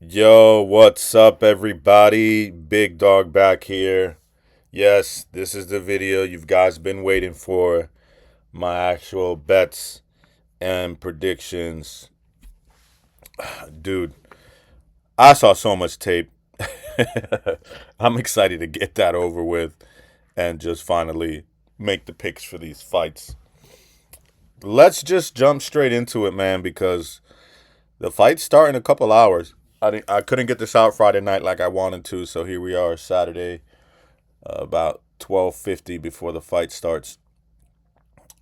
Yo, what's up, everybody? Big Dog back here. Yes, this is the video you guys been waiting for. My actual bets and predictions. Dude, I saw so much tape. I'm excited to get that over with and just finally make the picks for these fights. Let's just jump straight into it, man, because the fight's start in a couple hours. I couldn't get this out Friday night like I wanted to, so here we are Saturday, about 12:50 before the fight starts.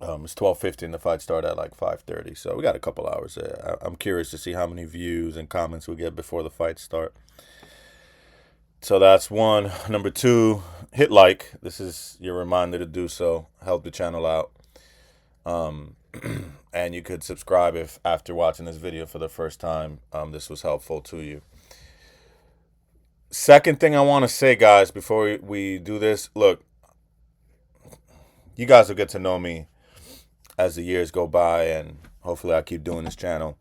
It's 12:50 and the fight start at like 5:30, so we got a couple hours there. I'm curious to see how many views and comments we get before the fight start. So that's one. Number two, hit like. This is your reminder to do so. Help the channel out. Um, and you could subscribe if after watching this video for the first time, this was helpful to you. Second thing I want to say, guys, before we do this, look, you guys will get to know me as the years go by, and hopefully I keep doing this channel.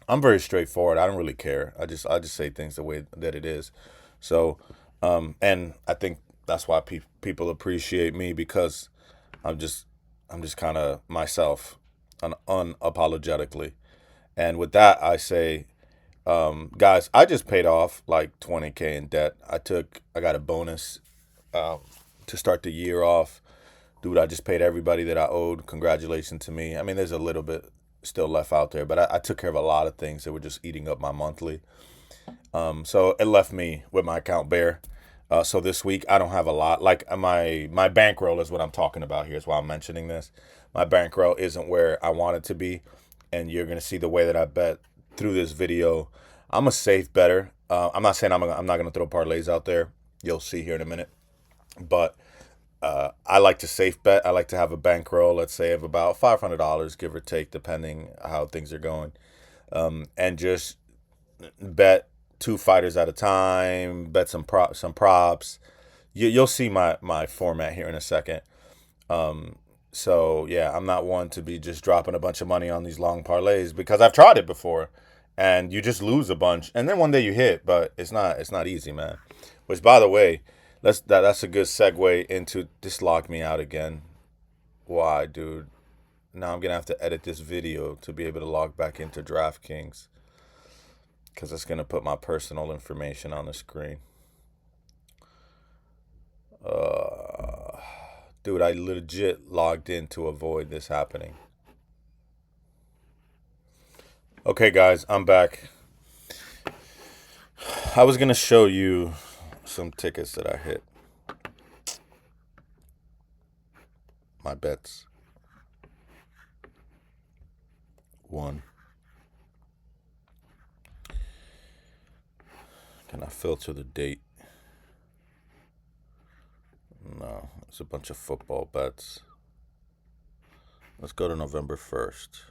I'm very straightforward. I don't really care. I just say things the way that it is. So, and I think that's why people appreciate me, because I'm just kind of myself, unapologetically. And with that, I say, guys, I just paid off like 20K in debt. I got a bonus to start the year off. Dude, I just paid everybody that I owed. Congratulations to me. I mean, there's a little bit still left out there, but I took care of a lot of things that were just eating up my monthly. So it left me with my account bare. So this week I don't have a lot. Like my bankroll is what I'm talking about here. Is why I'm mentioning this. My bankroll isn't where I want it to be, and you're gonna see the way that I bet through this video. I'm a safe better. I'm not saying I'm not gonna throw parlays out there. You'll see here in a minute, but I like to safe bet. I like to have a bankroll, let's say, of about $500, give or take, depending how things are going, and just bet two fighters at a time. Bet some props. You'll see my format here in a second. So yeah, I'm not one to be just dropping a bunch of money on these long parlays, because I've tried it before, and you just lose a bunch, and then one day you hit, but it's not easy, man. Which, by the way, that's a good segue into this. Logged me out again. Why, dude? Now I'm gonna have to edit this video to be able to log back into DraftKings, because it's gonna put my personal information on the screen. Uh, Dude, I legit logged in to avoid this happening. Okay, guys, I'm back. I was gonna show you some tickets that I hit. My bets. One. Can I filter the date? No, it's a bunch of football bets. Let's go to November 1st.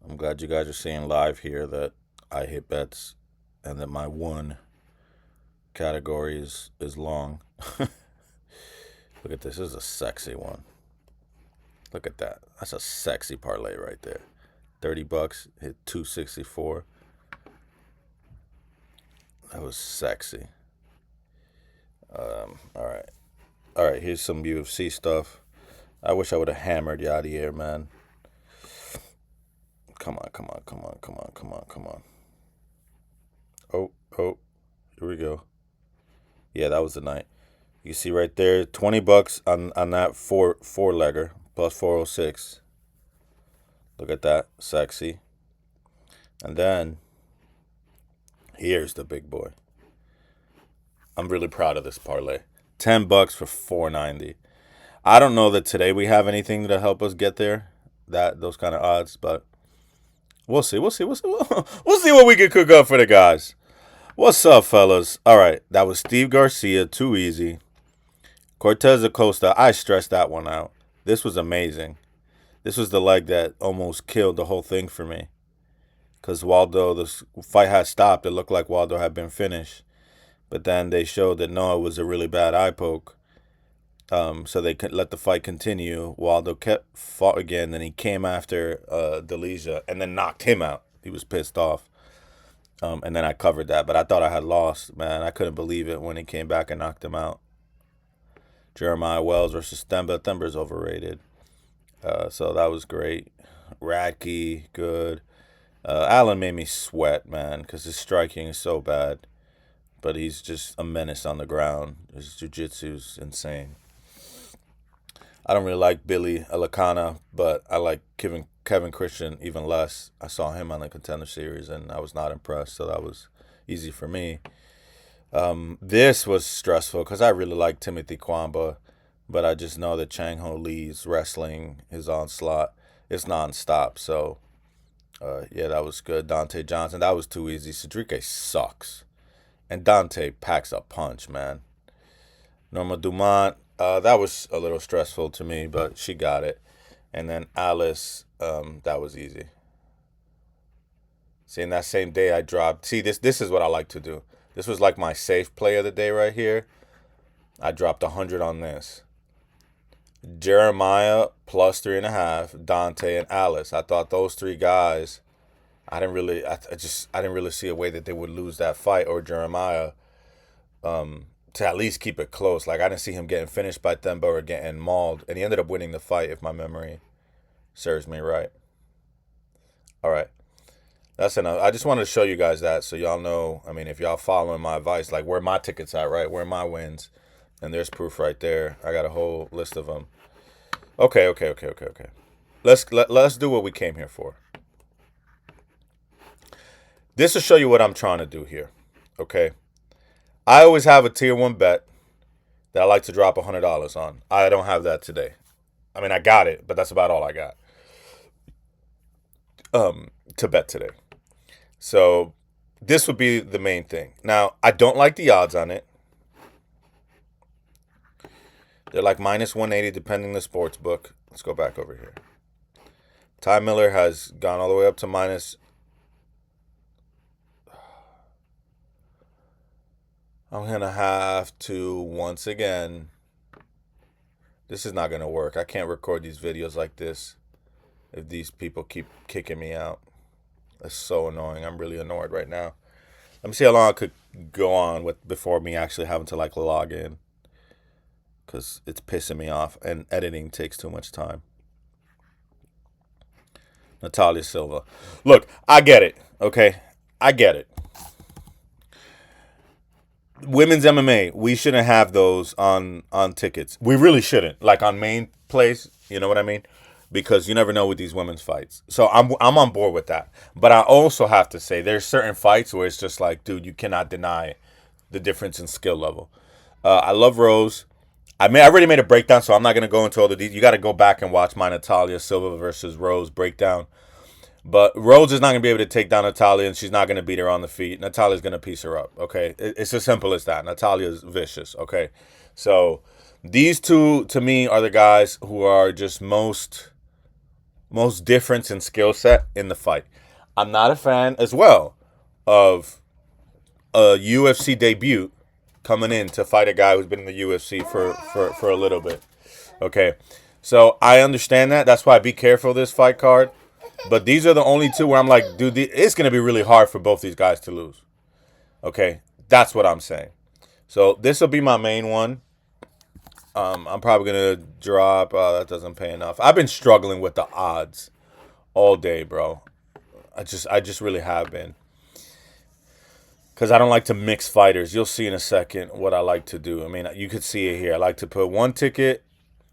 I'm glad you guys are seeing live here that I hit bets and that my one category is long. Look at this. This is a sexy one. Look at that. That's a sexy parlay right there. $30 hit 264. That was sexy. All right. Here's some UFC stuff. I wish I would have hammered Yadier, man. Come on, come on, come on, come on, come on, come on. Oh, here we go. Yeah, that was the night. You see right there, $20 on that four legger plus 406. Look at that, sexy. And then here's the big boy. I'm really proud of this parlay. $10 for 490. I don't know that today we have anything to help us get there, those kind of odds, but we'll see. We'll see. We'll see. We'll see what we can cook up for the guys. What's up, fellas? All right, that was Steve Garcia. Too easy. Cortez Acosta. I stressed that one out. This was amazing. This was the leg that almost killed the whole thing for me. Because Waldo, the fight had stopped. It looked like Waldo had been finished. But then they showed that no, it was a really bad eye poke. So they could let the fight continue. Waldo fought again. Then he came after Delija and then knocked him out. He was pissed off. And then I covered that, but I thought I had lost, man. I couldn't believe it when he came back and knocked him out. Jeremiah Wells versus Themba. Themba's overrated. So that was great. Radke, good. Allen made me sweat, man, because his striking is so bad. But he's just a menace on the ground. His jiu-jitsu's insane. I don't really like Billy Alakana, but I like Kevin Christian even less. I saw him on the Contender Series, and I was not impressed, so that was easy for me. This was stressful because I really like Timothy Kwamba, but I just know that Chang Ho Lee's wrestling, his onslaught, it's nonstop. So, yeah, that was good. Dante Johnson, that was too easy. Cedrique sucks. And Dante packs a punch, man. Norma Dumont, that was a little stressful to me, but she got it. And then Alice, that was easy. See, in that same day I dropped. See, this is what I like to do. This was like my safe play of the day right here. I dropped 100 on this. Jeremiah plus 3.5, Dante and Alice. I thought those three guys, I didn't really see a way that they would lose that fight, or Jeremiah, to at least keep it close. Like, I didn't see him getting finished by Themba or getting mauled, and he ended up winning the fight, if my memory serves me right. All right. That's enough. I just wanted to show you guys that so y'all know, I mean, if y'all following my advice, like where my tickets at, right? Where my wins. And there's proof right there. I got a whole list of them. Okay. Let's do what we came here for. This will show you what I'm trying to do here. Okay. I always have a tier 1 bet that I like to drop $100 on. I don't have that today. I mean, I got it, but that's about all I got to bet today. So this would be the main thing. Now, I don't like the odds on it. They're like minus 180 depending the sports book. Let's go back over here. Ty Miller has gone all the way up to minus. I'm going to have to, once again, this is not going to work. I can't record these videos like this if these people keep kicking me out. That's so annoying. I'm really annoyed right now. Let me see how long I could go on with before me actually having to like log in, because it's pissing me off and editing takes too much time. Natalia Silva. Look, I get it. Okay, I get it. Women's MMA, we shouldn't have those on tickets. We really shouldn't. Like on main place, you know what I mean? Because you never know with these women's fights. So I'm on board with that. But I also have to say there's certain fights where it's just like, dude, you cannot deny the difference in skill level. I love Rose. I already made a breakdown, so I'm not going to go into all the details. You got to go back and watch my Natalia Silva versus Rose breakdown. But Rose is not going to be able to take down Natalia, and she's not going to beat her on the feet. Natalia's going to piece her up, okay? It's as simple as that. Natalia's vicious, okay? So these two, to me, are the guys who are just most difference in skill set in the fight. I'm not a fan, as well, of a UFC debut coming in to fight a guy who's been in the UFC for a little bit, okay? So I understand that. That's why I be careful of this fight card. But these are the only two where I'm like, dude, it's going to be really hard for both these guys to lose. Okay? That's what I'm saying. So this will be my main one. I'm probably going to drop. That doesn't pay enough. I've been struggling with the odds all day, bro. I just really have been. Because I don't like to mix fighters. You'll see in a second what I like to do. I mean, you could see it here. I like to put one ticket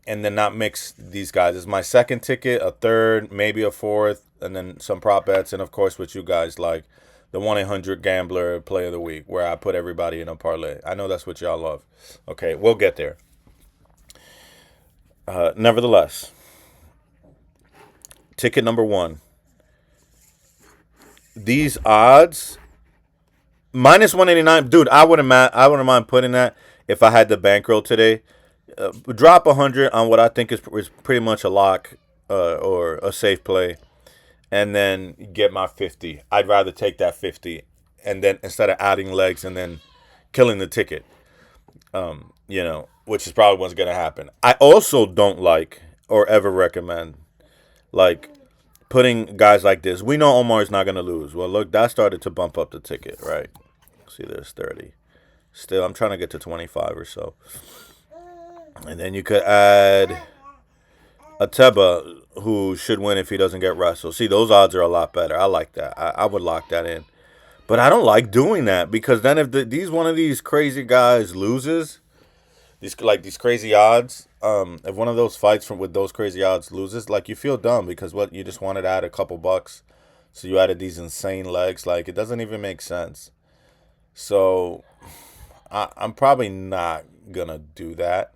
and then not mix these guys. It's my second ticket, a third, maybe a fourth, and then some prop bets, and of course what you guys like, the 1-800-GAMBLER play of the week, where I put everybody in a parlay. I know that's what y'all love. Okay, we'll get there. Nevertheless, ticket number 1. These odds, minus 189. Dude, I wouldn't mind putting that if I had the bankroll today. Drop 100 on what I think is pretty much a lock or a safe play, and then get my 50. I'd rather take that 50, and then instead of adding legs and then killing the ticket, which is probably what's going to happen. I also don't like or ever recommend like putting guys like this. We know Omar's not going to lose. Well, look, that started to bump up the ticket, right? See, there's 30. Still, I'm trying to get to 25 or so. And then you could add Ateba, who should win if he doesn't get wrestled. See, those odds are a lot better. I like that. I would lock that in. But I don't like doing that because then if one of these crazy guys loses, these crazy odds, if one of those fights with those crazy odds loses, like, you feel dumb because you just wanted to add a couple bucks, so you added these insane legs. Like, it doesn't even make sense. So I'm probably not gonna do that.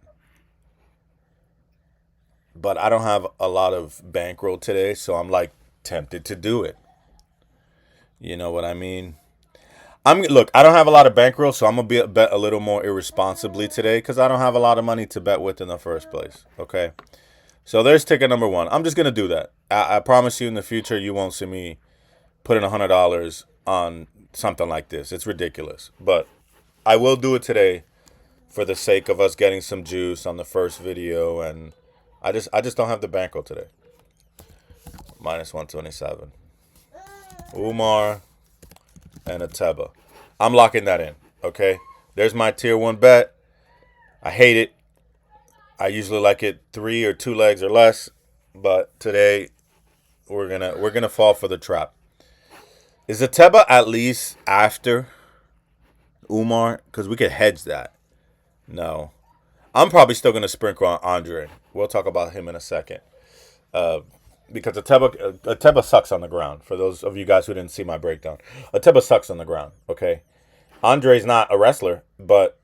But I don't have a lot of bankroll today, so I'm like tempted to do it. You know what I mean? Look, I don't have a lot of bankroll, so I'm gonna bet a little more irresponsibly today because I don't have a lot of money to bet with in the first place. Okay, so there's ticket number one. I'm just gonna do that. I promise you, in the future, you won't see me putting $100 on something like this. It's ridiculous, but I will do it today for the sake of us getting some juice on the first video, and I just don't have the bankroll today. Minus 127. Umar and Ateba. I'm locking that in, okay? There's my tier 1 bet. I hate it. I usually like it 3 or 2 legs or less, but today we're gonna fall for the trap. Is Ateba at least after Umar? Because we could hedge that. No. I'm probably still gonna sprinkle on Andre. We'll talk about him in a second. Because Ateba sucks on the ground. For those of you guys who didn't see my breakdown, Ateba sucks on the ground. Okay, Andre's not a wrestler, but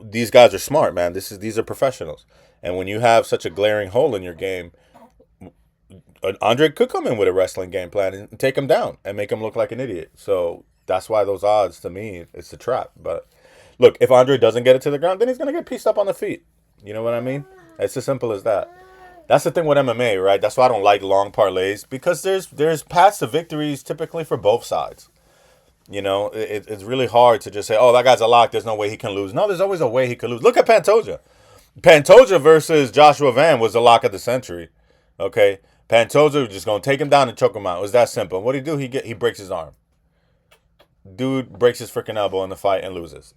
these guys are smart, man. These are professionals, and when you have such a glaring hole in your game, Andre could come in with a wrestling game plan and take him down and make him look like an idiot. So that's why those odds, to me, it's a trap. But look, if Andre doesn't get it to the ground, then he's gonna get pieced up on the feet. You know what I mean? It's as simple as that. That's the thing with MMA, right? That's why I don't like long parlays, because there's paths to victories typically for both sides. You know, it's really hard to just say, oh, that guy's a lock, there's no way he can lose. No, there's always a way he could lose. Look at Pantoja. Pantoja versus Joshua Van was the lock of the century. Okay? Pantoja was just going to take him down and choke him out. It was that simple. What did he do? He breaks his arm. Dude breaks his freaking elbow in the fight and loses.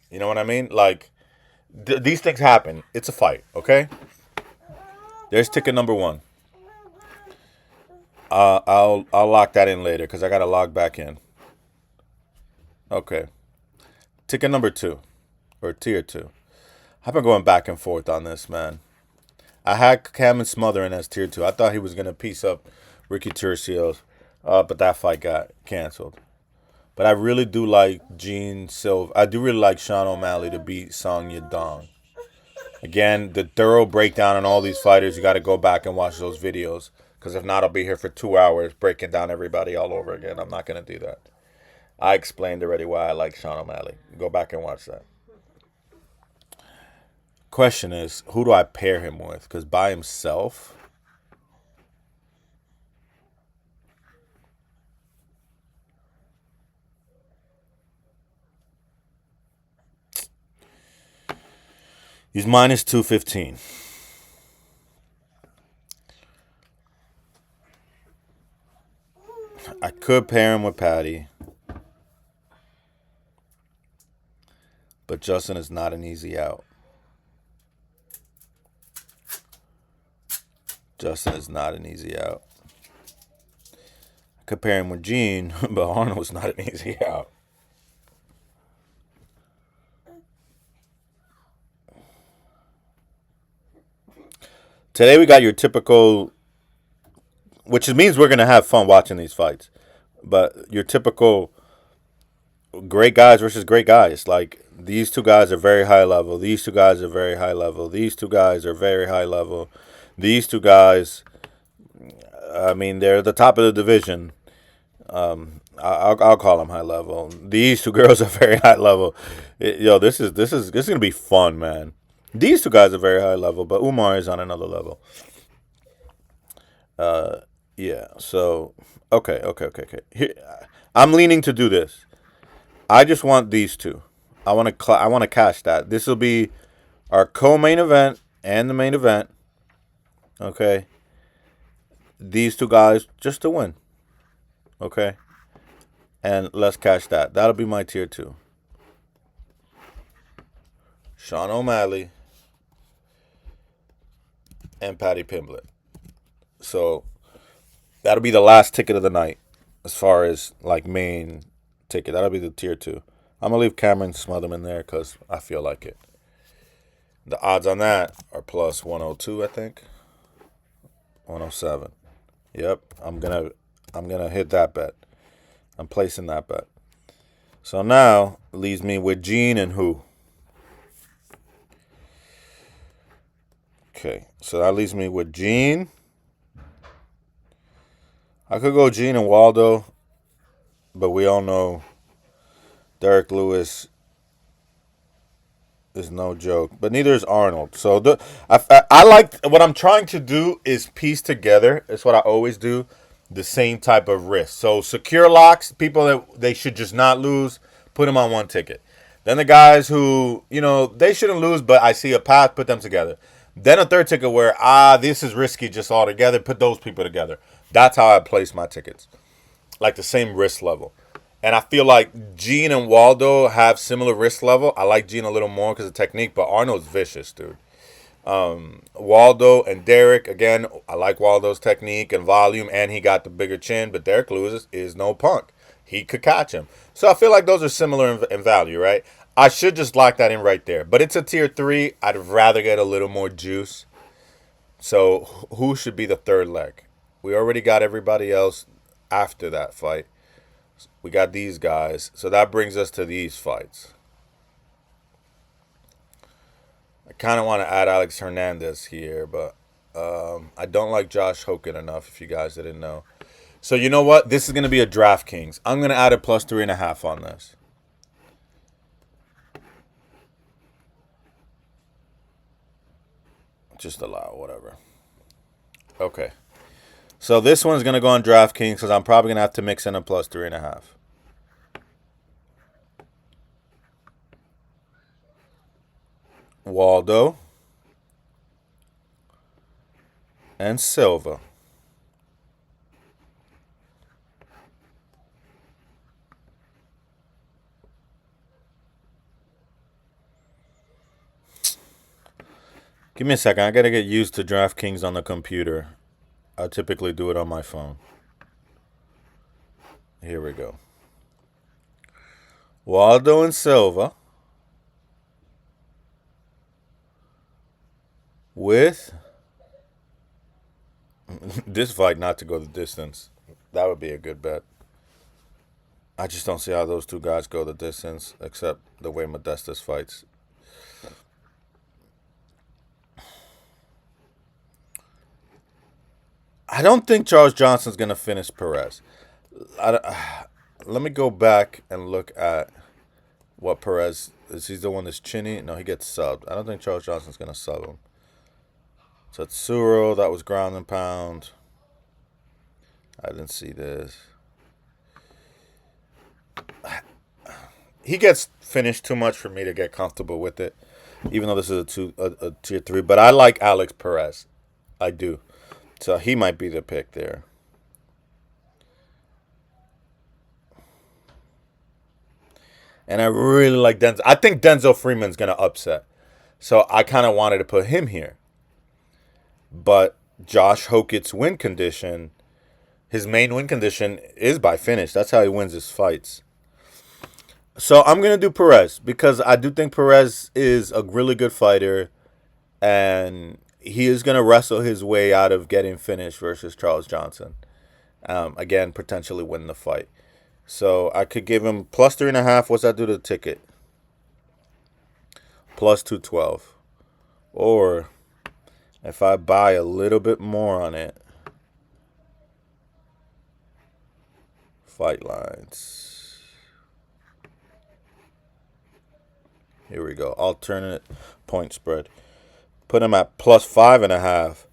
You know what I mean? Like, these things happen. It's a fight, okay? There's ticket number 1. I'll lock that in later because I got to log back in. Okay. Ticket number 2, or tier 2. I've been going back and forth on this, man. I had Cam and Smothering as tier 2. I thought he was going to piece up Ricky Turcios, but that fight got canceled. But I really do like Gene Silva. I do really like Sean O'Malley to beat Song Yadong. Again, the thorough breakdown on all these fighters, you got to go back and watch those videos. Because if not, I'll be here for 2 hours breaking down everybody all over again. I'm not going to do that. I explained already why I like Sean O'Malley. Go back and watch that. Question is, who do I pair him with? Because by himself, he's minus 215. I could pair him with Patty. But Justin is not an easy out. Justin is not an easy out. I could pair him with Gene, but Arnold was not an easy out. Today we got your typical, which means we're going to have fun watching these fights. But your typical great guys versus great guys. Like, these two guys are very high level. These two guys are very high level. These two guys are very high level. These two guys, I mean, they're the top of the division. I'll call them high level. These two girls are very high level. This is gonna be fun, man. These two guys are very high level, but Umar is on another level. Yeah. So okay. Here, I'm leaning to do this. I just want these two. I want to cash that. This will be our co-main event and the main event. Okay. these two guys just to win. Okay? And let's catch that. That'll be my tier 2. Sean O'Malley and Paddy Pimblett. So that'll be the last ticket of the night as far as like main ticket. That'll be the tier 2. I'm going to leave Cameron Smotherman there because I feel like it. The odds on that are plus 102, I think. 107. Yep, I'm gonna hit that bet. I'm placing that bet. So now it leaves me with Gene and who? Okay, so that leaves me with Gene. I could go Gene and Waldo, but we all know Derek Lewis is no joke. But neither is Arnold. So I like what I'm trying to do is piece together. It's what I always do. The same type of risk. So secure locks, people that they should just not lose, put them on one ticket. Then the guys who, they shouldn't lose, but I see a path, put them together. Then a third ticket where, this is risky just all together, put those people together. That's how I place my tickets. Like the same risk level. And I feel like Gene and Waldo have similar risk level. I like Gene a little more because of technique, but Arnold's vicious, dude. Waldo and Derek, again, I like Waldo's technique and volume, and he got the bigger chin, but Derek Lewis is no punk. He could catch him. So I feel like those are similar in value, right? I should just lock that in right there. But it's a tier 3. I'd rather get a little more juice. So who should be the third leg? We already got everybody else after that fight. We got these guys. So that brings us to these fights. I kind of want to add Alex Hernandez here, but I don't like Josh Hogan enough, if you guys didn't know. So you know what? This is going to be a DraftKings. I'm going to add a plus 3.5 on this. Just allow, whatever. Okay. So this one's going to go on DraftKings because I'm probably going to have to mix in a plus 3.5. Waldo and Silva. Give me a second. I got to get used to DraftKings on the computer. I typically do it on my phone. Here we go. Waldo and Silva with this fight not to go the distance. That would be a good bet. I just don't see how those two guys go the distance, except the way Modestas fights. I don't think Charles Johnson's going to finish Perez. Let me go back and look at what Perez is. He's the one that's chinny. No, he gets subbed. I don't think Charles Johnson's going to sub him. Tatsuro, that was ground and pound. I didn't see this. He gets finished too much for me to get comfortable with it, even though this is a tier 3. But I like Alex Perez. I do. So he might be the pick there. And I really like Denzel. I think Denzel Freeman's going to upset. So I kind of wanted to put him here. But Josh Hokett's win condition, his main win condition is by finish. That's how he wins his fights. So I'm going to do Perez because I do think Perez is a really good fighter. And he is going to wrestle his way out of getting finished versus Charles Johnson. Again, potentially win the fight. So I could give him plus 3.5. What's that do to the ticket? Plus 212. Or if I buy a little bit more on it, fight lines. Here we go. Alternate point spread. Put him at plus 5.5,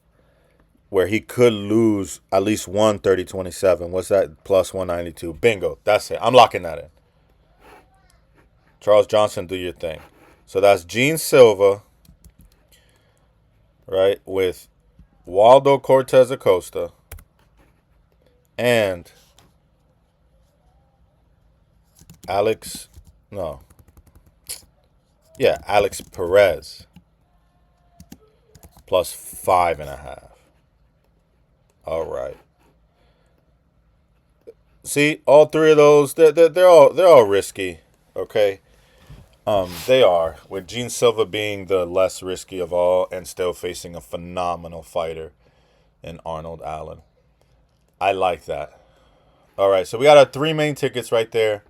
where he could lose at least 130-27. What's that? Plus 192. Bingo. That's it. I'm locking that in. Charles Johnson, do your thing. So that's Gene Silva, right, with Waldo Cortez Acosta And Alex, no, yeah, Alex Perez plus 5.5. All right. See, all three of those, they're all risky. Okay, they are. With Gene Silva being the less risky of all, and still facing a phenomenal fighter in Arnold Allen. I like that. All right, so we got our three main tickets right there.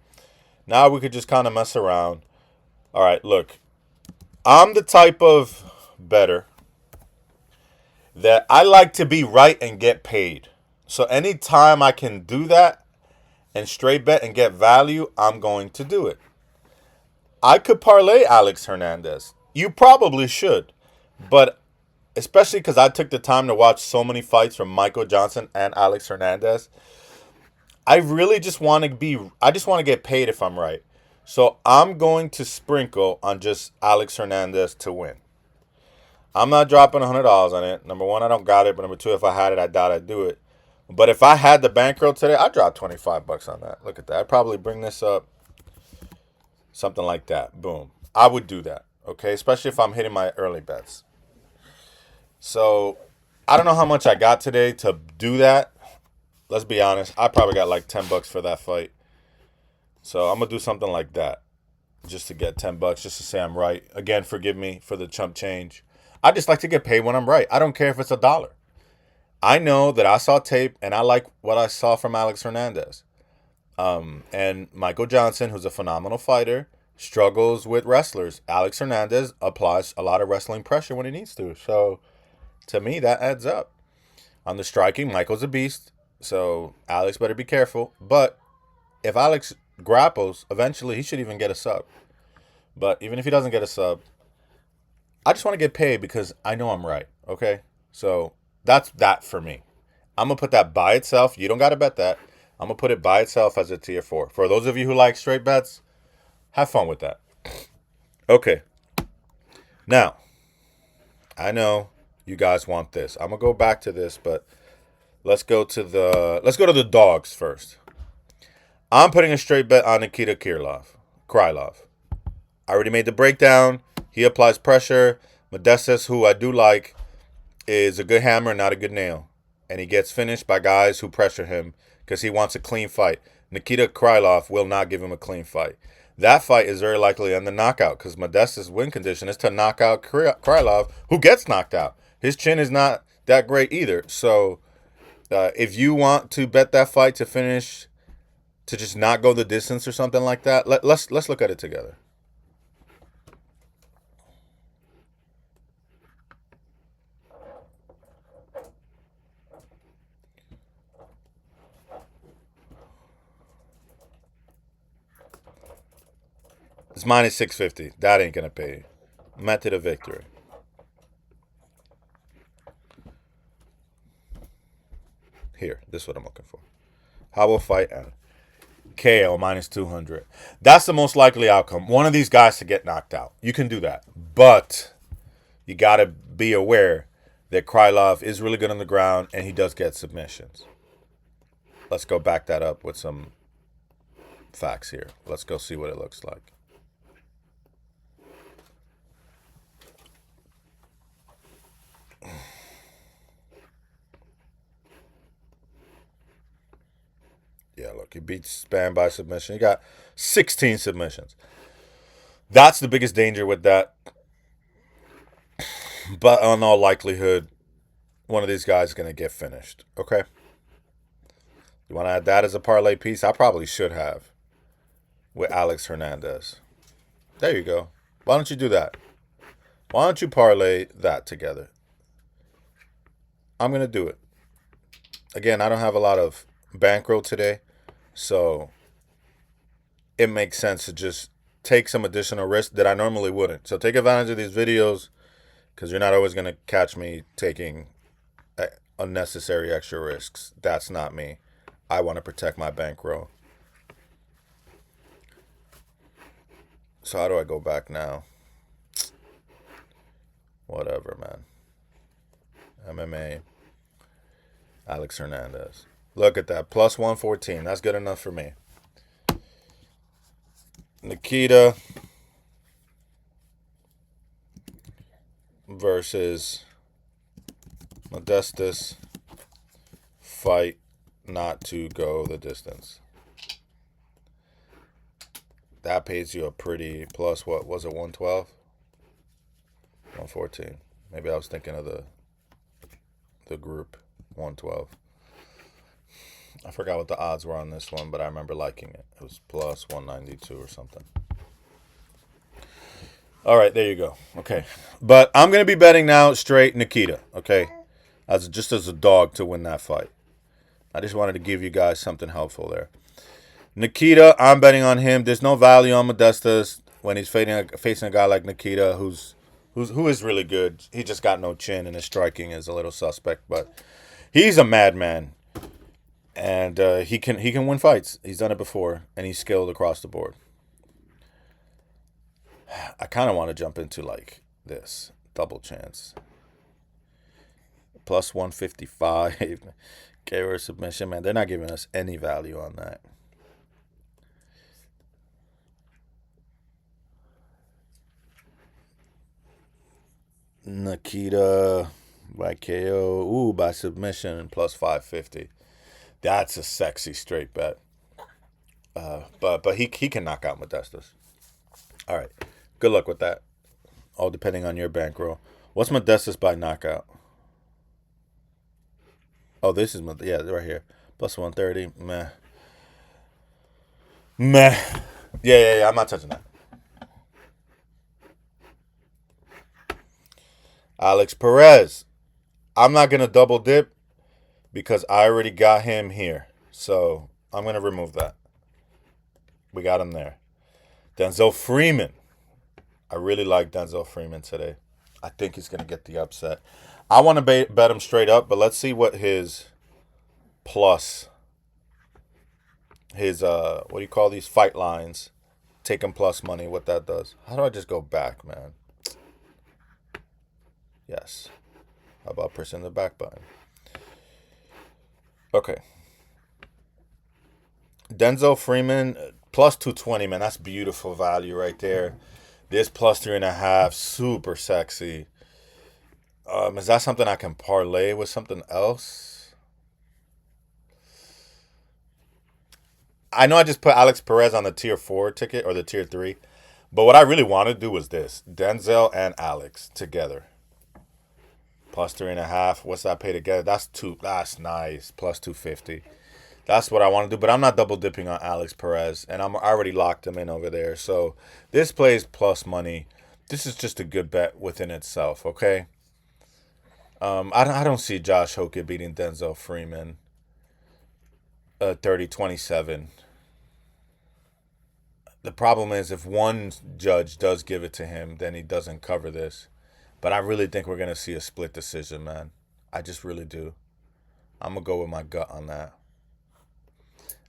Now we could just kind of mess around. All right, look, I'm the type of bettor that I like to be right and get paid. So anytime I can do that and straight bet and get value, I'm going to do it. I could parlay Alex Hernandez. You probably should. But especially because I took the time to watch so many fights from Michael Johnson and Alex Hernandez, I really just want to I just want to get paid if I'm right. So I'm going to sprinkle on just Alex Hernandez to win. I'm not dropping $100 on it. Number one, I don't got it. But number two, if I had it, I doubt I'd do it. But if I had the bankroll today, I'd drop $25 on that. Look at that. I'd probably bring this up. Something like that. Boom. I would do that. Okay. Especially if I'm hitting my early bets. So I don't know how much I got today to do that. Let's be honest. I probably got like $10 for that fight. So I'm going to do something like that. Just to get $10, just to say I'm right. Again, forgive me for the chump change. I just like to get paid when I'm right. I don't care if it's $1. I know that I saw tape and I like what I saw from Alex Hernandez. And Michael Johnson, who's a phenomenal fighter, struggles with wrestlers. Alex Hernandez applies a lot of wrestling pressure when he needs to. So, to me, that adds up. On the striking, Michael's a beast. So, Alex better be careful. But if Alex grapples, eventually he should even get a sub. But even if he doesn't get a sub, I just want to get paid because I know I'm right. Okay? So, that's that for me. I'm going to put that by itself. You don't got to bet that. I'm going to put it by itself as a tier 4. For those of you who like straight bets, have fun with that. Okay. Now, I know you guys want this. I'm going to go back to this, but let's go to the dogs first. I'm putting a straight bet on Nikita Krylov. I already made the breakdown. He applies pressure. Modestas, who I do like, is a good hammer, not a good nail. And he gets finished by guys who pressure him because he wants a clean fight. Nikita Krylov will not give him a clean fight. That fight is very likely on the knockout because Modestas' win condition is to knock out Krylov, who gets knocked out. His chin is not that great either. So if you want to bet that fight to finish, to just not go the distance or something like that, let's look at it together. It's minus 650. That ain't gonna pay. Method of victory. Here, this is what I'm looking for. How will fight end? KO minus 200. That's the most likely outcome. One of these guys to get knocked out. You can do that. But you got to be aware that Krylov is really good on the ground and he does get submissions. Let's go back that up with some facts here. Let's go see what it looks like. Yeah, look, he beats Span by submission. He got 16 submissions. That's the biggest danger with that. But in all likelihood, one of these guys is going to get finished. Okay? You want to add that as a parlay piece? I probably should have with Alex Hernandez. There you go. Why don't you do that? Why don't you parlay that together? I'm going to do it. Again, I don't have a lot of bankroll today. So it makes sense to just take some additional risk that I normally wouldn't. So take advantage of these videos because you're not always going to catch me taking unnecessary extra risks. That's not me. I want to protect my bankroll. So how do I go back now? Whatever, man. MMA. Alex Hernandez. Look at that. Plus 114. That's good enough for me. Nikita versus Modestus. Fight not to go the distance. That pays you a pretty plus, what was it, 112? 114. Maybe I was thinking of the group 112. I forgot what the odds were on this one, but I remember liking it. It was plus 192 or something. All right, there you go. Okay. But I'm going to be betting now straight Nikita, okay? Just as a dog to win that fight. I just wanted to give you guys something helpful there. Nikita, I'm betting on him. There's no value on Modestus when he's facing a guy like Nikita who is really good. He just got no chin, and his striking is a little suspect, but he's a madman. And he can win fights. He's done it before, and he's skilled across the board. I kind of want to jump into like this double chance. Plus 155. KO submission, man. They're not giving us any value on that. Nikita by KO. Ooh, by submission, plus 550. That's a sexy straight bet. But he can knock out Modestus. All right. Good luck with that. All depending on your bankroll. What's Modestus by knockout? Oh, this is right here. Plus 130. Meh. Yeah. I'm not touching that. Alex Perez. I'm not gonna double dip because I already got him here. So I'm gonna remove that. We got him there. Denzel Freeman. I really like Denzel Freeman today. I think he's going to get the upset. I want to bet him straight up, but let's see what his plus, what do you call these fight lines? Take him plus money, what that does. How do I just go back, man? Yes. How about pressing the back button? Okay. Denzel Freeman, plus 220, man. That's beautiful value right there. This plus 3.5, super sexy. Is that something I can parlay with something else? I know I just put Alex Perez on the tier 4 ticket or the tier 3. But what I really want to do is this. Denzel and Alex together. Plus 3.5. What's that pay together? That's nice. Plus 250. That's what I want to do, but I'm not double dipping on Alex Perez, and I already locked him in over there. So this plays plus money. This is just a good bet within itself, okay? I don't see Josh Hoke beating Denzel Freeman 30-27. The problem is if one judge does give it to him, then he doesn't cover this. But I really think we're going to see a split decision, man. I just really do. I'm going to go with my gut on that.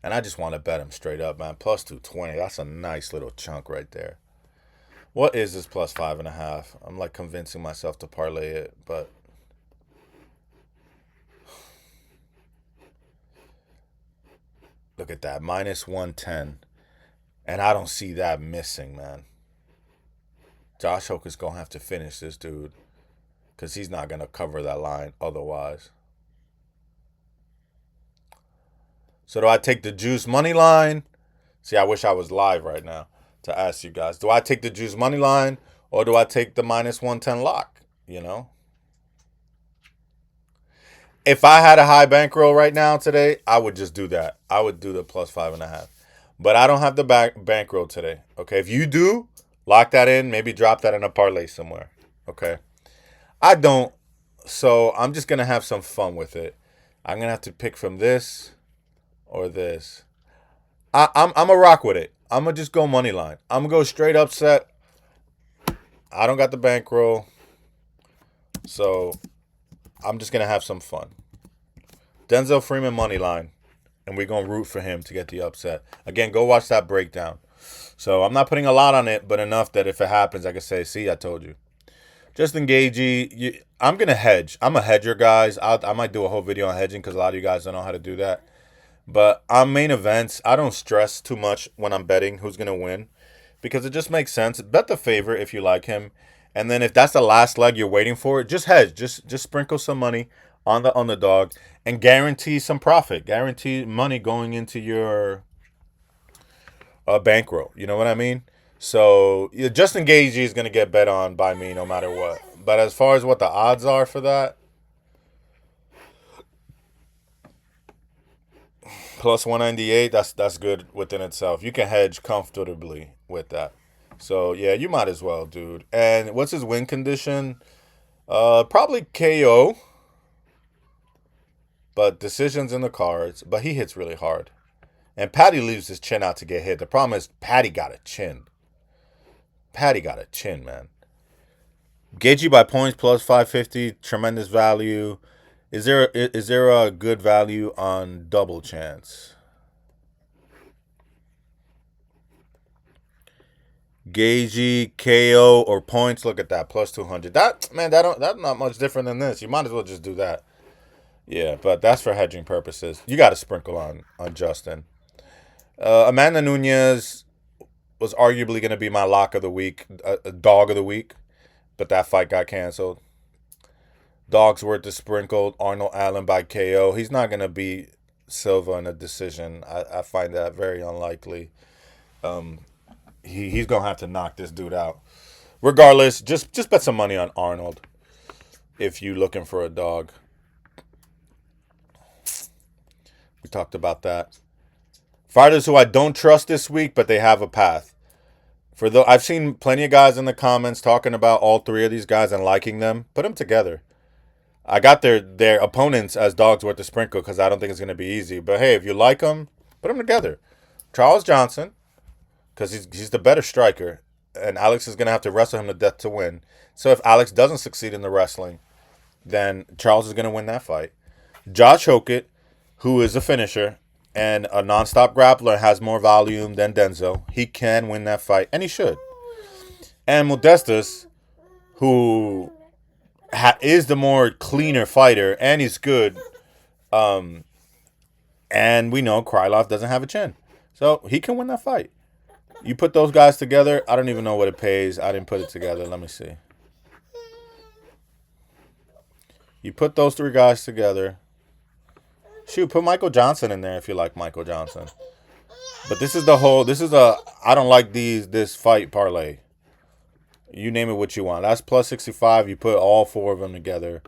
And I just want to bet him straight up, man. Plus 220. That's a nice little chunk right there. What is this plus 5.5? I'm like convincing myself to parlay it, but look at that. Minus 110. And I don't see that missing, man. Josh Hoke is going to have to finish this dude because he's not going to cover that line otherwise. So do I take the juice money line? See, I wish I was live right now to ask you guys. Do I take the juice money line or do I take the minus 110 lock? You know? If I had a high bankroll right now today, I would just do that. I would do the plus 5.5. But I don't have the bankroll today. Okay, if you do, lock that in. Maybe drop that in a parlay somewhere. Okay? I don't. So I'm just going to have some fun with it. I'm going to have to pick from this or this. I'm a rock with it. I'm going to just go money line. I'm going to go straight upset. I don't got the bankroll. So I'm just going to have some fun. Denzel Freeman money line. And we're going to root for him to get the upset. Again, go watch that breakdown. So I'm not putting a lot on it, but enough that if it happens, I can say, see, I told you. Justin Gagey, I'm going to hedge. I'm a hedger, guys. I might do a whole video on hedging because a lot of you guys don't know how to do that. But on main events, I don't stress too much when I'm betting who's gonna win because it just makes sense. Bet the favorite if you like him, and then if that's the last leg you're waiting for, just hedge. Just sprinkle some money on the underdog and guarantee some profit. Guarantee money going into your bankroll. You know what I mean? So yeah, Justin Gagey is gonna get bet on by me no matter what. But as far as what the odds are for that, plus 198, that's good within itself. You can hedge comfortably with that. So yeah, you might as well, dude. And what's his win condition? Probably KO, but decisions in the cards. But he hits really hard. And Patty leaves his chin out to get hit. The problem is Patty got a chin. Patty got a chin, man. Gagey by points plus 550, tremendous value. Is there a good value on double chance? Gagey, KO, or points. Look at that, plus 200. That's not much different than this. You might as well just do that. Yeah, but that's for hedging purposes. You got to sprinkle on Justin. Amanda Nunez was arguably going to be my lock of the week, a dog of the week, but that fight got canceled. Dog's worth the sprinkled. Arnold Allen by KO. He's not going to beat Silva in a decision. I find that very unlikely. He's going to have to knock this dude out. Regardless, just bet some money on Arnold if you're looking for a dog. We talked about that. Fighters who I don't trust this week, but they have a path. I've seen plenty of guys in the comments talking about all three of these guys and liking them. Put them together. I got their opponents as dogs worth the sprinkle because I don't think it's going to be easy. But hey, if you like them, put them together. Charles Johnson, because he's the better striker, and Alex is going to have to wrestle him to death to win. So if Alex doesn't succeed in the wrestling, then Charles is going to win that fight. Josh Hokett, who is a finisher and a nonstop grappler, has more volume than Denzel. He can win that fight, and he should. And Modestas, who is the more cleaner fighter, and he's good. And we know Krylov doesn't have a chin. So he can win that fight. You put those guys together, I don't even know what it pays. I didn't put it together. Let me see. You put those three guys together. Shoot, put Michael Johnson in there if you like Michael Johnson. But this is I don't like this fight parlay. You name it what you want. That's plus 65. You put all four of them together.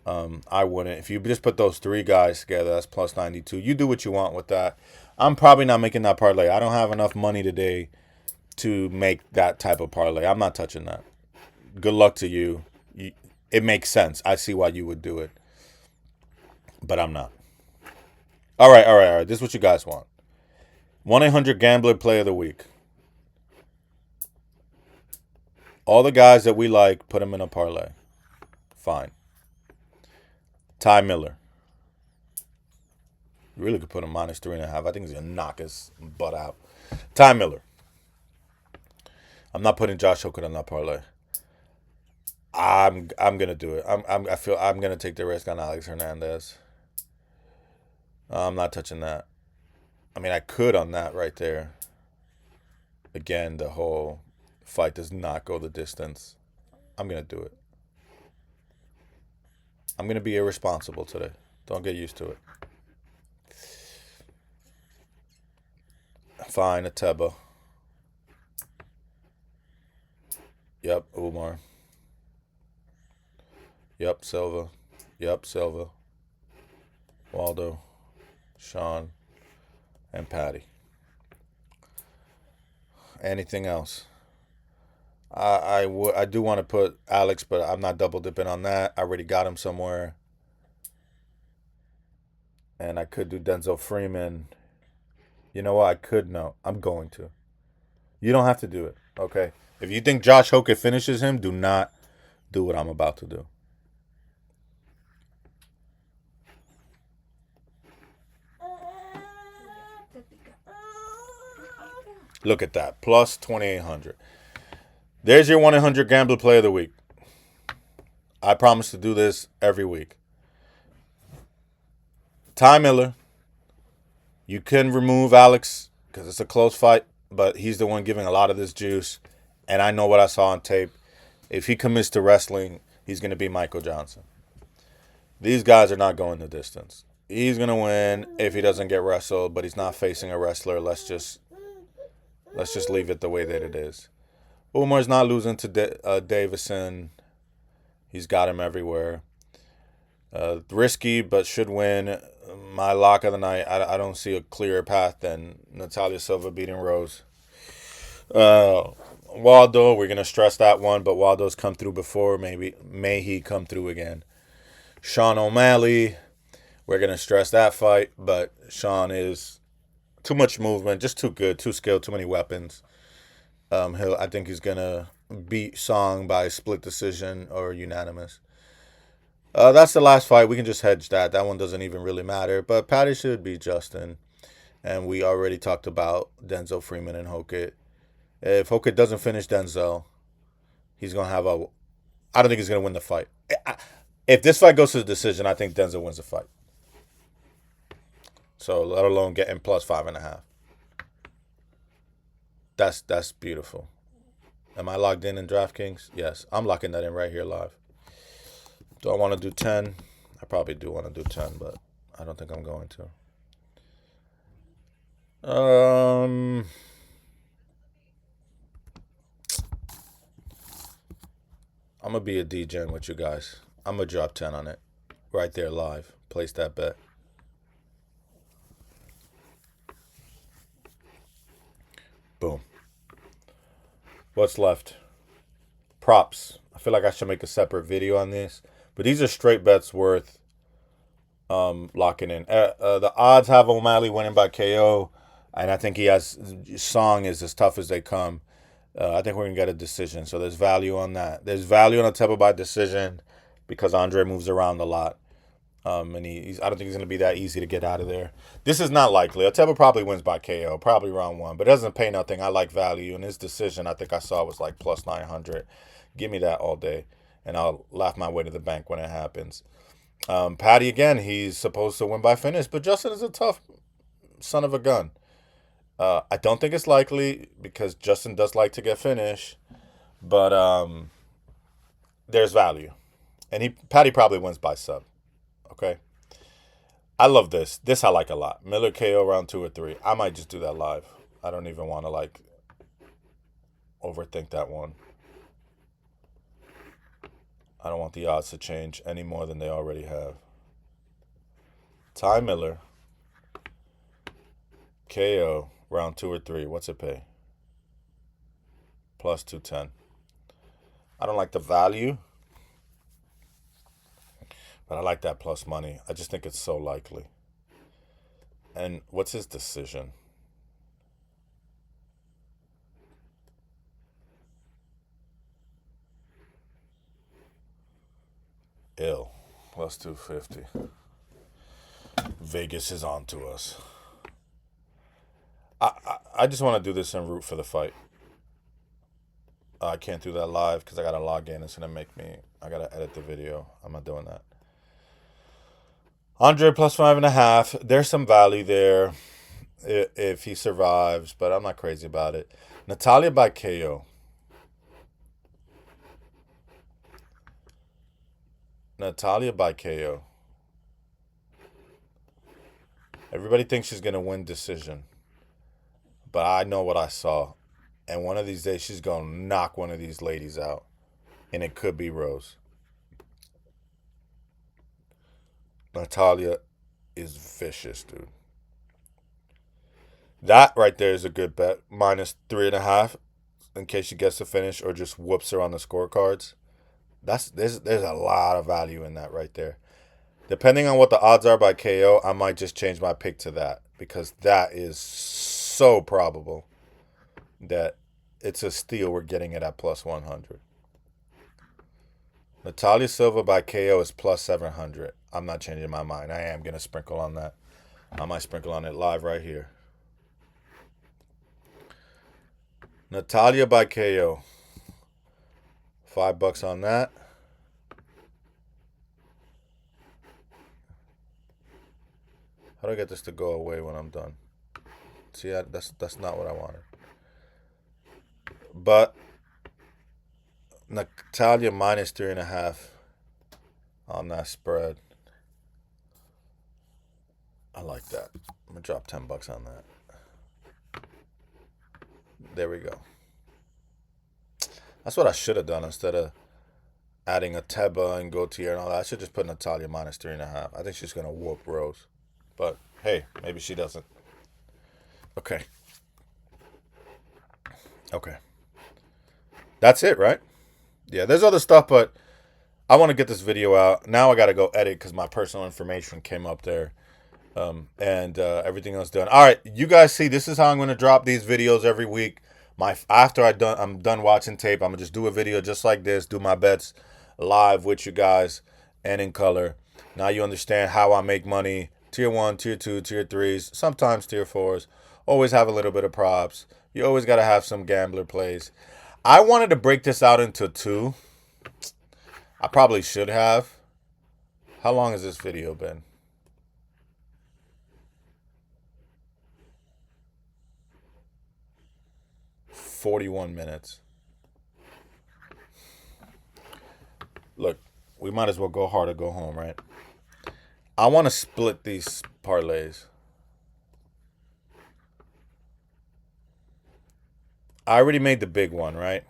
I wouldn't. If you just put those three guys together, that's plus 92. You do what you want with that. I'm probably not making that parlay. I don't have enough money today to make that type of parlay. I'm not touching that. Good luck to you. It makes sense. I see why you would do it. But I'm not. All right. This is what you guys want. 1-800-GAMBLER Play of the Week. All the guys that we like, put them in a parlay. Fine. Ty Miller. You really could put him minus 3.5. I think he's going to knock his butt out. Ty Miller. I'm not putting Josh Hokett on that parlay. I'm gonna do it. I feel I'm gonna take the risk on Alex Hernandez. I'm not touching that. I mean, I could on that right there. Again, the whole fight does not go the distance. I'm gonna do it. I'm gonna be irresponsible today. Don't get used to it. Fine, Ateba. Yep, Umar. Yep, Silva. Yep, Silva. Waldo. Sean. And Patty. Anything else? I do want to put Alex, but I'm not double dipping on that. I already got him somewhere. And I could do Denzel Freeman. You know what? I could no. I'm going to. You don't have to do it. Okay? If you think Josh Hokett finishes him, do not do what I'm about to do. Look at that. Plus 2,800. There's your 1-800-GAMBLER Play of the Week. I promise to do this every week. Ty Miller. You can remove Alex because it's a close fight, but he's the one giving a lot of this juice. And I know what I saw on tape. If he commits to wrestling, he's going to be Michael Johnson. These guys are not going the distance. He's going to win if he doesn't get wrestled, but he's not facing a wrestler. Let's just leave it the way that it is. Umar's not losing to Davison. He's got him everywhere. Risky, but should win. My lock of the night, I don't see a clearer path than Natalia Silva beating Rose. Waldo, we're going to stress that one, but Waldo's come through before. May he come through again. Sean O'Malley, we're going to stress that fight, but Sean is too much movement, just too good, too skilled, too many weapons. I think he's going to beat Song by split decision or unanimous. That's the last fight. We can just hedge that. That one doesn't even really matter. But Patty should beat Justin. And we already talked about Denzel Freeman and Hokit. If Hokit doesn't finish Denzel, he's going to have a... I don't think he's going to win the fight. If this fight goes to the decision, I think Denzel wins the fight. So, let alone getting plus 5.5. That's beautiful. Am I locked in DraftKings? Yes. I'm locking that in right here live. Do I want to do 10? I probably do want to do 10, but I don't think I'm going to. I'm going to be a DGen with you guys. I'm going to drop 10 on it. Right there live. Place that bet. Boom. What's left? Props. I feel like I should make a separate video on this. But these are straight bets worth locking in. The odds have O'Malley winning by KO. And I think he has... Song is as tough as they come. I think we're going to get a decision. So there's value on that. There's value on a Teppa by decision because Andre moves around a lot. And I don't think he's going to be that easy to get out of there. This is not likely. Oteba probably wins by KO, probably round 1. But it doesn't pay nothing. I like value. And his decision, I think I saw, was like plus 900. Give me that all day. And I'll laugh my way to the bank when it happens. Patty, again, he's supposed to win by finish. But Justin is a tough son of a gun. I don't think it's likely because Justin does like to get finished. But there's value. And Patty probably wins by sub. Okay. I love this. This I like a lot. Miller KO round 2 or 3. I might just do that live. I don't even want to overthink that one. I don't want the odds to change any more than they already have. Ty Miller KO round 2 or 3. What's it pay? Plus 210. I don't like the value. But I like that plus money. I just think it's so likely. And what's his decision? Ill. Plus 250. Vegas is on to us. I just want to do this en route for the fight. I can't do that live because I got to log in. It's going to make me... I got to edit the video. I'm not doing that. Andre plus 5.5. There's some value there if he survives, but I'm not crazy about it. Natalia by KO. Natalia by KO. Everybody thinks she's going to win decision. But I know what I saw. And one of these days, she's going to knock one of these ladies out. And it could be Rose. Natalia is vicious, dude. That right there is a good bet. Minus 3.5 in case she gets the finish or just whoops her on the scorecards. There's a lot of value in that right there. Depending on what the odds are by KO, I might just change my pick to that because that is so probable that it's a steal we're getting it at plus 100. Natalia Silva by KO is plus 700. I'm not changing my mind. I am going to sprinkle on that. I might sprinkle on it live right here. Natalia by KO. $5 on that. How do I get this to go away when I'm done? See, that's not what I wanted. But Natalia minus 3.5 on that spread. I like that. I'm gonna drop $10 on that. There we go. That's what I should have done instead of adding a Teba and Gautier and all that. I should just put Natalia minus 3.5. I think she's gonna whoop Rose, but hey, maybe she doesn't. Okay. Okay. That's it, right? Yeah, there's other stuff, but I want to get this video out. Now I got to go edit because my personal information came up there. And everything else done. All right, you guys see, this is how I'm going to drop these videos every week. After I'm done watching tape, I'm going to just do a video just like this, do my bets live with you guys and in color. Now you understand how I make money. Tier 1, Tier 2, Tier 3s, sometimes Tier 4s. Always have a little bit of props. You always got to have some gambler plays. I wanted to break this out into 2. I probably should have. How long has this video been? 41 minutes. Look, we might as well go hard or go home, right? I want to split these parlays. I already made the big one, right?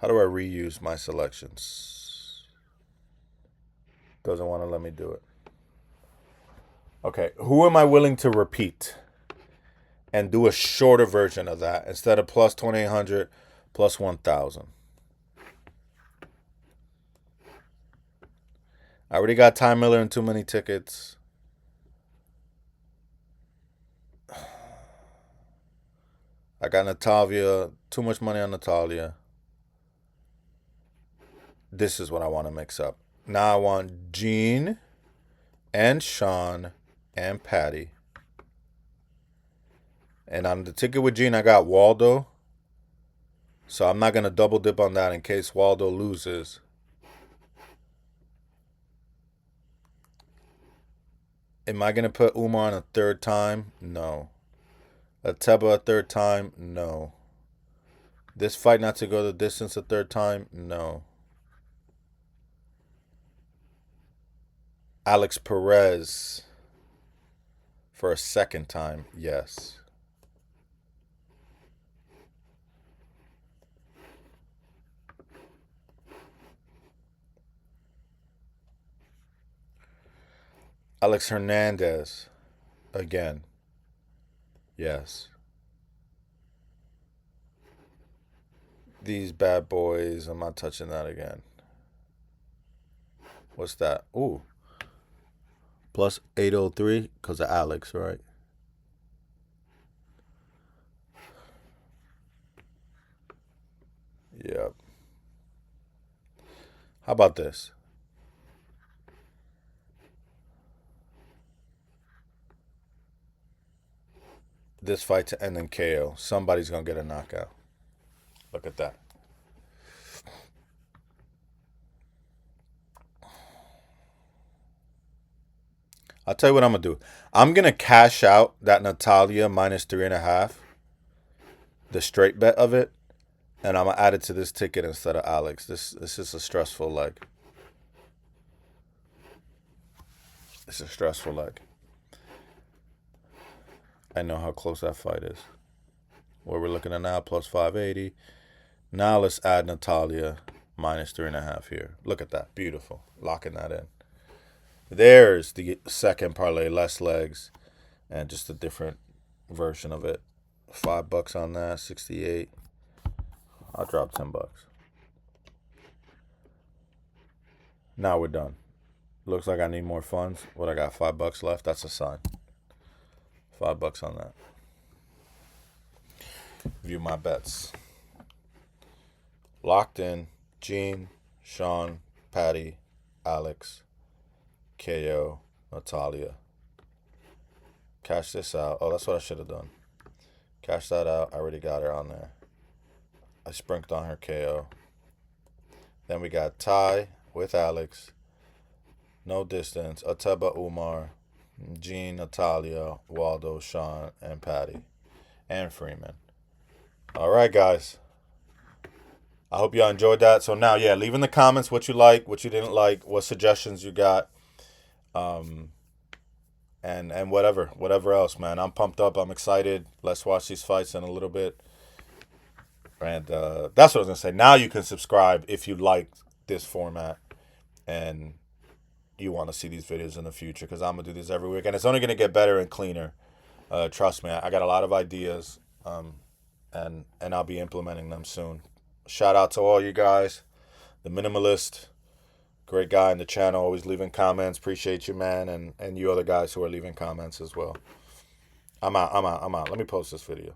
How do I reuse my selections? Doesn't want to let me do it. Okay, who am I willing to repeat and do a shorter version of that instead of plus 2,800, plus 1,000? I already got Ty Miller and too many tickets. I got Natalia, too much money on Natalia. This is what I want to mix up. Now I want Gene and Sean and Patty. And on the ticket with Gene, I got Waldo. So I'm not going to double dip on that in case Waldo loses. Am I going to put Umar on a third time? No. Ateba a third time? No. This fight not to go the distance a third time? No. Alex Perez for a second time? Yes. Alex Hernandez again? Yes. These bad boys, I'm not touching that again. What's that? Ooh. Plus 803 because of Alex, right? Yep. How about this? This fight to end in KO. Somebody's going to get a knockout. Look at that. I'll tell you what I'm going to do. I'm going to cash out that Natalia minus 3.5. The straight bet of it. And I'm going to add it to this ticket instead of Alex. This is a stressful leg. It's a stressful leg. I know how close that fight is. What we're looking at now, plus 580. Now let's add Natalia minus 3.5 here. Look at that. Beautiful. Locking that in. There's the second parlay, less legs, and just a different version of it. $5 on that, 68. I'll drop $10. Now we're done. Looks like I need more funds. What, I got $5 left? That's a sign. $5 on that. View my bets. Locked in. Gene, Sean, Patty, Alex, KO, Natalia. Cash this out. Oh, that's what I should have done. Cash that out. I already got her on there. I sprinkled on her KO. Then we got Ty with Alex, No Distance, Ateba Umar, Gene, Natalia, Waldo, Sean, and Patty, and Freeman. All right, guys. I hope y'all enjoyed that. So now, yeah, leave in the comments what you like, what you didn't like, what suggestions you got, and whatever else, man. I'm pumped up. I'm excited. Let's watch these fights in a little bit. And that's what I was gonna say. Now you can subscribe if you like this format and you want to see these videos in the future, because I'm gonna do this every week, and it's only gonna get better and cleaner. Trust me, I got a lot of ideas, and I'll be implementing them soon. Shout out to all you guys, the Minimalist, great guy in the channel, always leaving comments. Appreciate you, man, and you other guys who are leaving comments as well. I'm out. Let me post this video.